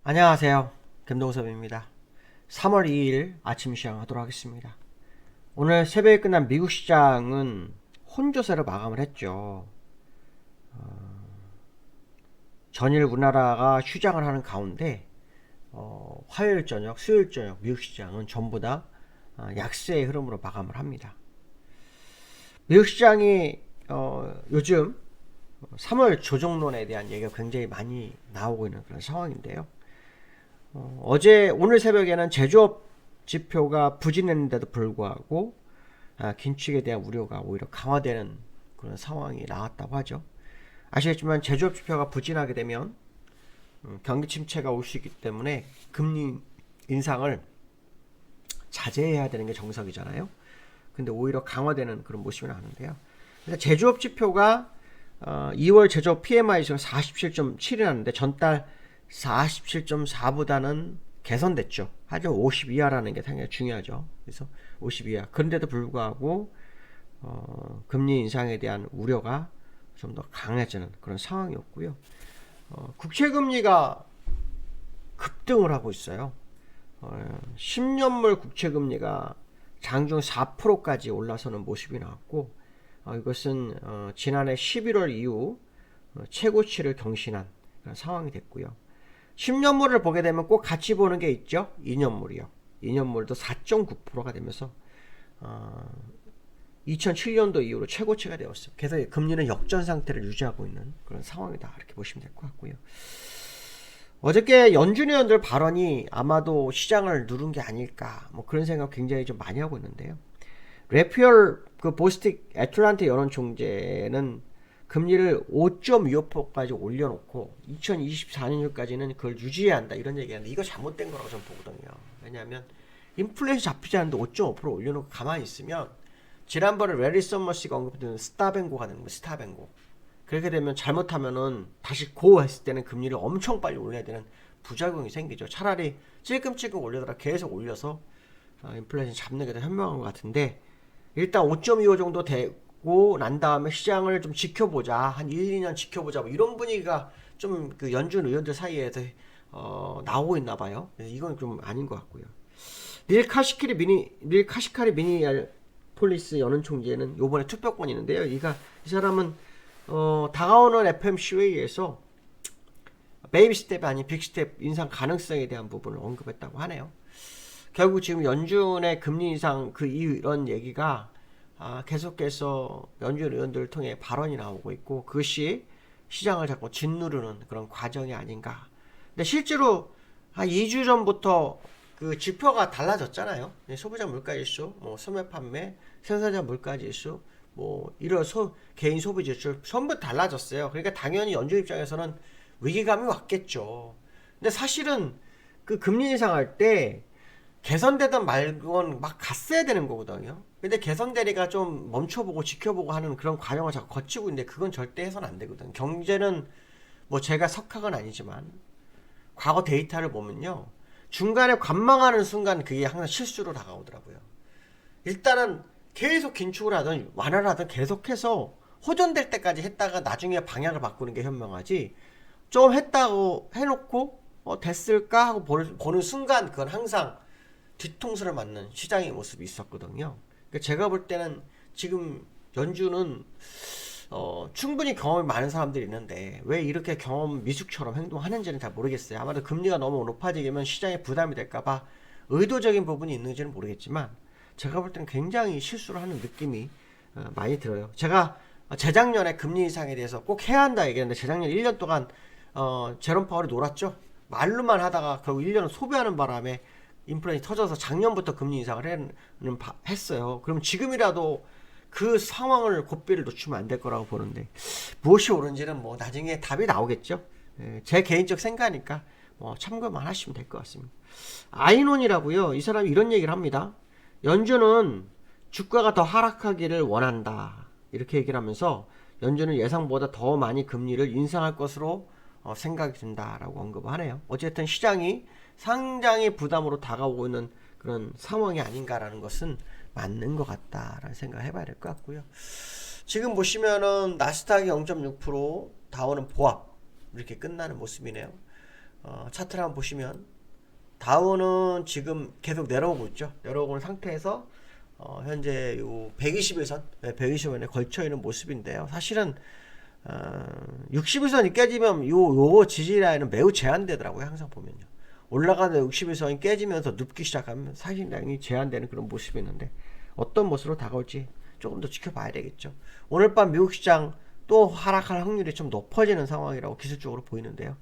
안녕하세요. 김동섭입니다. 3월 2일 아침 시황하도록 하겠습니다. 오늘 새벽에 끝난 미국 시장은 혼조세로 마감을 했죠. 전일 우리나라가 휴장을 하는 가운데 화요일 저녁, 수요일 저녁 미국 시장은 전부 다 약세의 흐름으로 마감을 합니다. 미국 시장이 요즘 3월 조정론에 대한 얘기가 굉장히 많이 나오고 있는 그런 상황인데요. 오늘 새벽에는 제조업 지표가 부진했는데도 불구하고 긴축에 대한 우려가 오히려 강화되는 그런 상황이 나왔다고 하죠. 아시겠지만 제조업 지표가 부진하게 되면 경기 침체가 올 수 있기 때문에 금리 인상을 자제해야 되는 게 정석이잖아요. 근데 오히려 강화되는 그런 모습이 나는데요. 그래서 제조업 지표가 2월 제조업 PMI 지금 47.7이 나는데 전달 47.4보다는 개선됐죠. 하지만 50 이하라는 게 상당히 중요하죠. 그래서 50 이하. 그런데도 불구하고 금리 인상에 대한 우려가 좀 더 강해지는 그런 상황이었고요. 국채금리가 급등을 하고 있어요. 10년물 국채금리가 장중 4%까지 올라서는 모습이 나왔고 이것은 지난해 11월 이후 최고치를 경신한 그런 상황이 됐고요. 10년물을 보게 되면 꼭 같이 보는 게 있죠. 2년물이요. 2년물도 4.9%가 되면서 2007년도 이후로 최고치가 되었습니다. 그래서 금리는 역전 상태를 유지하고 있는 그런 상황이다. 이렇게 보시면 될 것 같고요. 어저께 연준 의원들 발언이 아마도 시장을 누른 게 아닐까 뭐 그런 생각 굉장히 좀 많이 하고 있는데요. 레피얼 그 보스틱 애틀란타 여론 총재는 금리를 5.25%까지 올려놓고 2024년까지는 그걸 유지해야 한다 이런 얘기하는데 이거 잘못된 거라고 저는 보거든요. 왜냐하면 인플레이션 잡히지 않는데 5.5% 올려놓고 가만히 있으면 지난번에 레리 서머스가 언급했던 스타뱅고가 되는 거예요. 스타뱅고. 그렇게 되면 잘못하면은 다시 고 했을 때는 금리를 엄청 빨리 올려야 되는 부작용이 생기죠. 차라리 찔끔찔끔 올려더라 계속 올려서 인플레이션 잡는 게 더 현명한 것 같은데 일단 5.25 정도 되고 난 다음에 시장을 좀 지켜보자. 한 1, 2년 지켜보자. 뭐 이런 분위기가 좀 그 연준 의원들 사이에서 나오고 있나 봐요. 그래서 이건 좀 아닌 것 같고요. 닐 카시카리 미니폴리스 연은 총재는 요번에 투표권이 있는데요. 이 사람은 다가오는 FMC회의에서 베이비 스텝이 아닌 빅 스텝 인상 가능성에 대한 부분을 언급했다고 하네요. 결국 지금 연준의 금리 인상 이런 얘기가 계속해서 연준 의원들을 통해 발언이 나오고 있고 그것이 시장을 자꾸 짓누르는 그런 과정이 아닌가. 근데 실제로 한 2주 전부터 그 지표가 달라졌잖아요. 소비자 물가지수, 뭐 소매 판매, 생산자 물가지수, 뭐 이런 개인 소비 지출 전부 달라졌어요. 그러니까 당연히 연준 입장에서는 위기감이 왔겠죠. 근데 사실은 그 금리 인상할 때 개선되든 말건 막 갔어야 되는 거거든요. 근데 개선 대리가 좀 멈춰보고 지켜보고 하는 그런 과정을 자꾸 거치고 있는데 그건 절대 해서는 안 되거든. 경제는 뭐 제가 석학은 아니지만 과거 데이터를 보면요. 중간에 관망하는 순간 그게 항상 실수로 다가오더라고요. 일단은 계속 긴축을 하든 완화를 하든 계속해서 호전될 때까지 했다가 나중에 방향을 바꾸는 게 현명하지. 좀 했다고 해놓고 됐을까 하고 보는 순간 그건 항상 뒤통수를 맞는 시장의 모습이 있었거든요. 그러니까 제가 볼 때는 지금 연준은 충분히 경험이 많은 사람들이 있는데 왜 이렇게 경험 미숙처럼 행동하는지는 잘 모르겠어요. 아마도 금리가 너무 높아지면 시장에 부담이 될까봐 의도적인 부분이 있는지는 모르겠지만 제가 볼 때는 굉장히 실수를 하는 느낌이 많이 들어요. 제가 재작년에 금리 인상에 대해서 꼭 해야 한다 얘기했는데 재작년 1년 동안 제롬 파월이 놀았죠. 말로만 하다가 결국 1년을 소비하는 바람에 인플레이션이 터져서 작년부터 금리 인상을 했어요. 그럼 지금이라도 그 상황을 고비를 놓치면 안 될 거라고 보는데 무엇이 옳은지는 뭐 나중에 답이 나오겠죠. 제 개인적 생각이니까 뭐 참고만 하시면 될 것 같습니다. 아이논이라고요. 이 사람이 이런 얘기를 합니다. 연준은 주가가 더 하락하기를 원한다. 이렇게 얘기를 하면서 연준은 예상보다 더 많이 금리를 인상할 것으로 생각이 든다라고 언급하네요. 어쨌든 시장이 상당히 부담으로 다가오고 있는 그런 상황이 아닌가라는 것은 맞는 것 같다라는 생각을 해봐야 될 것 같고요. 지금 보시면은 나스닥이 0.6%, 다우는 보합 이렇게 끝나는 모습이네요. 차트를 한번 보시면 다우는 지금 계속 내려오고 있죠. 내려오고 있는 상태에서 현재 요 120일선, 120일선에 걸쳐 있는 모습인데요. 사실은 60일선이 깨지면 요 지지 라인은 매우 제한되더라고요. 항상 보면요. 올라가는 60일선이 깨지면서 눕기 시작하면 사실상이 제한되는 그런 모습이 있는데 어떤 모습으로 다가올지 조금 더 지켜봐야 되겠죠. 오늘 밤 미국 시장 또 하락할 확률이 좀 높아지는 상황이라고 기술적으로 보이는데요.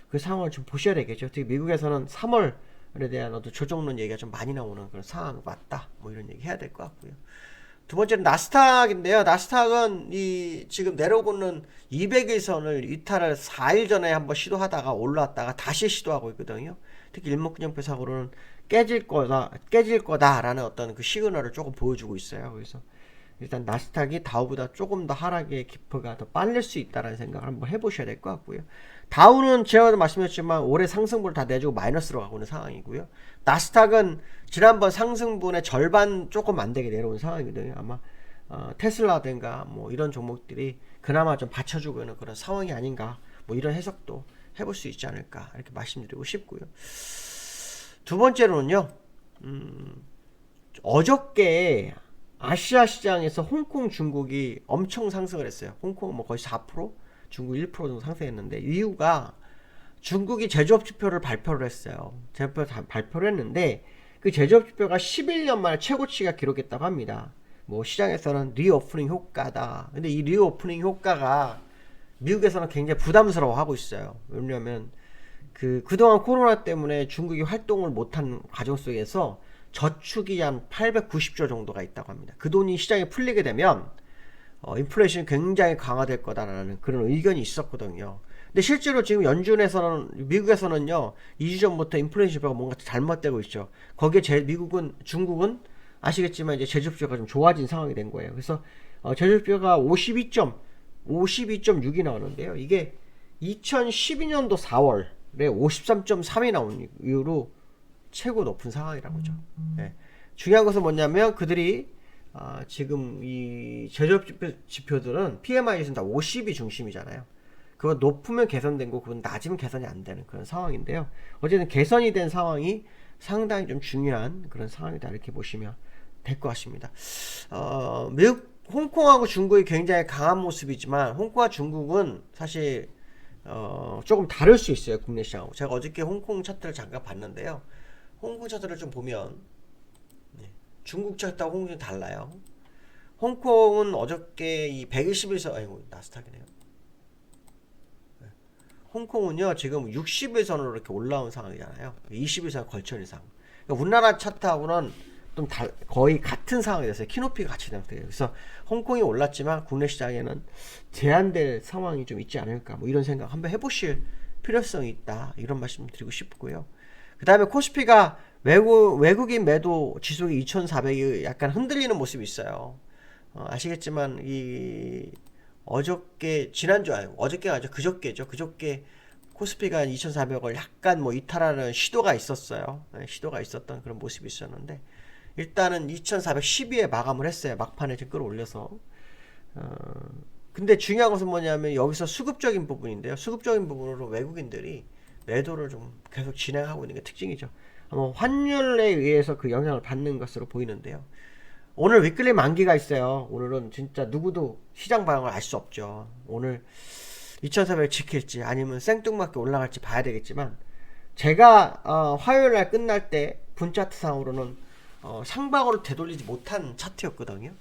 그 상황을 좀 보셔야 되겠죠. 특히 미국에서는 3월에 대한 어떤 조정론 얘기가 좀 많이 나오는 그런 상황 맞다. 뭐 이런 얘기 해야 될 것 같고요. 두 번째는 나스닥인데요. 나스닥은 이 지금 내려오고 있는 200일선을 이탈을 4일 전에 한번 시도하다가 올라왔다가 다시 시도하고 있거든요. 특히 일목균형표상으로는 깨질 거다라는 어떤 그 시그널을 조금 보여주고 있어요. 그래서 일단 나스닥이 다우보다 조금 더 하락의 기포가 더 빠를 수 있다는 생각을 한번 해보셔야 될 것 같고요. 다우는 제가 말씀드렸지만 올해 상승분을 다 내주고 마이너스로 가고 있는 상황이고요. 나스닥은 지난번 상승분의 절반 조금 안 되게 내려온 상황이거든요. 아마 테슬라든가 뭐 이런 종목들이 그나마 좀 받쳐주고 있는 그런 상황이 아닌가, 뭐 이런 해석도 해볼 수 있지 않을까 이렇게 말씀드리고 싶고요. 두 번째로는요, 어저께 아시아 시장에서 홍콩, 중국이 엄청 상승을 했어요. 홍콩은 뭐 거의 4%, 중국 1% 정도 상승했는데, 이유가 중국이 제조업 지표를 발표를 했어요. 제조업 발표를 했는데 그 제조업 지표가 11년 만에 최고치가 기록했다고 합니다. 뭐 시장에서는 리오프닝 효과다. 근데 이 리오프닝 효과가 미국에서는 굉장히 부담스러워하고 있어요. 왜냐하면 그동안 코로나 때문에 중국이 활동을 못한 과정 속에서 저축이 한 890조 정도가 있다고 합니다. 그 돈이 시장에 풀리게 되면 인플레이션이 굉장히 강화될 거다라는 그런 의견이 있었거든요. 근데 실제로 지금 연준에서는, 미국에서는요, 2주 전부터 인플레이션 지표가 뭔가 잘못되고 있죠. 거기에 중국은 아시겠지만 이제 제조업 지표가 좀 좋아진 상황이 된 거예요. 그래서 제조업 지표가 52.6이 나오는데요. 이게 2012년도 4월에 53.3이 나온 이후로 최고 높은 상황이라고 하죠. 네. 중요한 것은 뭐냐면 그들이 지금 이 제조업 지표들은 PMI에서는 다 50이 중심이잖아요. 그건 높으면 개선된 거, 그건 낮으면 개선이 안 되는 그런 상황인데요. 어쨌든 개선이 된 상황이 상당히 좀 중요한 그런 상황이다 이렇게 보시면 될 것 같습니다. 홍콩하고 중국이 굉장히 강한 모습이지만 홍콩과 중국은 사실 조금 다를 수 있어요. 국내 시장하고. 제가 어저께 홍콩 차트를 잠깐 봤는데요. 홍콩 차트를 좀 보면 중국 차트하고 홍콩이 달라요. 홍콩은 어저께 이 121선, 아이고 나스닥이네요. 홍콩은요 지금 60일선으로 이렇게 올라온 상황이잖아요. 20일선 걸쳐있는 상황. 그러니까 우리나라 차트하고는 좀 거의 같은 상황이 됐어요. 키높이가 같이 됐어요. 그래서 홍콩이 올랐지만 국내 시장에는 제한될 상황이 좀 있지 않을까, 뭐 이런 생각 한번 해보실 필요성이 있다, 이런 말씀 드리고 싶고요. 그 다음에 코스피가 외국인 매도 지수기 2400이 약간 흔들리는 모습이 있어요. 아시겠지만 이 어저께, 어저께가 아니죠, 그저께 코스피가 2400을 약간 뭐 이탈하는 시도가 있었어요. 시도가 있었던 그런 모습이 있었는데 일단은 2412에 마감을 했어요. 막판에 좀 끌어올려서. 근데 중요한 것은 뭐냐면 여기서 수급적인 부분인데요. 수급적인 부분으로 외국인들이 매도를 좀 계속 진행하고 있는 게 특징이죠. 환율에 의해서 그 영향을 받는 것으로 보이는데요. 오늘 위클리 만기가 있어요. 오늘은 진짜 누구도 시장 방향을 알 수 없죠. 오늘 2400 지킬지 아니면 생뚱맞게 올라갈지 봐야 되겠지만, 제가 화요일날 끝날 때 분차트상으로는 상방으로 되돌리지 못한 차트였거든요.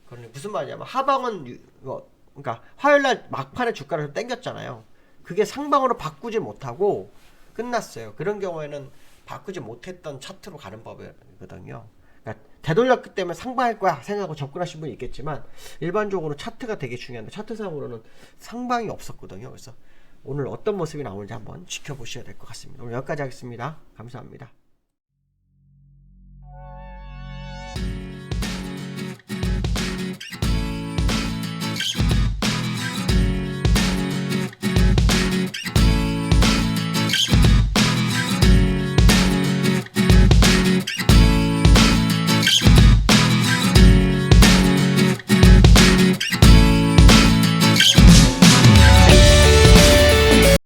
그러니 무슨 말이냐면 하방은 그러니까 화요일날 막판에 주가를 좀 땡겼잖아요. 그게 상방으로 바꾸지 못하고 끝났어요. 그런 경우에는 바꾸지 못했던 차트로 가는 법이거든요. 그러니까 되돌렸기 때문에 상방할 거야 생각하고 접근하신 분이 있겠지만, 일반적으로 차트가 되게 중요한데 차트상으로는 상방이 없었거든요. 그래서 오늘 어떤 모습이 나오는지 한번 지켜보셔야 될 것 같습니다. 오늘 여기까지 하겠습니다. 감사합니다.